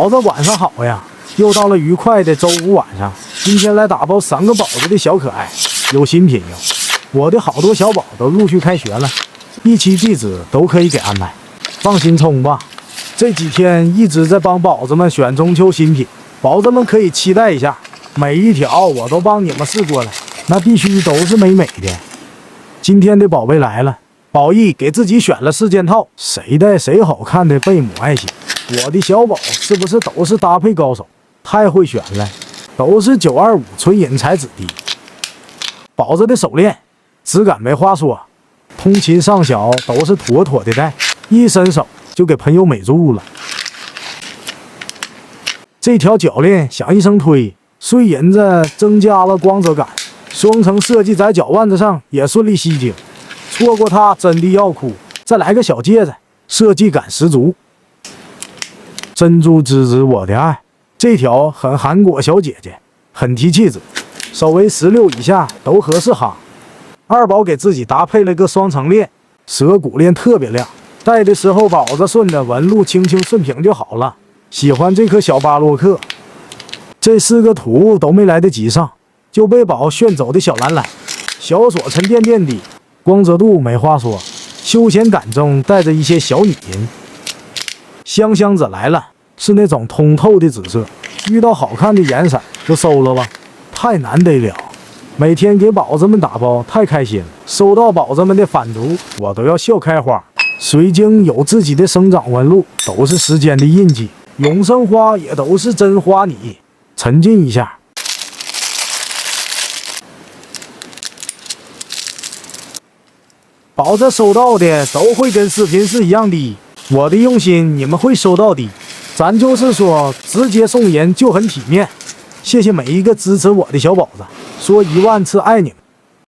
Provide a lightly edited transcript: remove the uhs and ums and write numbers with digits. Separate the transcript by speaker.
Speaker 1: 宝子晚上好呀！又到了愉快的周五晚上，今天来打包3个宝子的小可爱，有新品哟！我的好多小宝都陆续开学了，一期地址都可以给安排，放心冲吧！这几天一直在帮宝子们选中秋新品，宝子们可以期待一下，每一条我都帮你们试过了，那必须都是美美的。今天的宝贝来了，宝义给自己选了4件套，谁带谁好看的贝母爱心。我的小宝是不是都是搭配高手？太会选了，都是925纯银材质的。宝子的手链质感没话说，通勤上学都是妥妥的戴，一伸手就给朋友美住了。这条脚链响一声推，碎银子增加了光泽感，双层设计在脚腕子上也顺利吸睛，错过它真的要哭。再来个小戒指，设计感十足。珍珠芝芝我的爱，这条很韩国小姐姐，很提气质，手围16以下都合适哈。二宝给自己搭配了个双层链，蛇骨链特别亮，戴的时候宝子顺着纹路轻轻顺平就好了。喜欢这颗小巴洛克，这4个图都没来得及上，就被宝炫走的小蓝蓝，小锁沉甸甸的，光泽度没话说，休闲感中带着一些小女人。香香子来了，是那种通透的紫色，遇到好看的颜色就收了吧，太难得了。每天给宝子们打包太开心了，收到宝子们的返图我都要笑开花。水晶有自己的生长纹路，都是时间的印记，永生花也都是真花泥。沉浸一下。宝子收到的都会跟视频是一样的，我的用心你们会收到的，咱就是说直接送人就很体面。谢谢每一个支持我的小宝子，说10000次爱你们。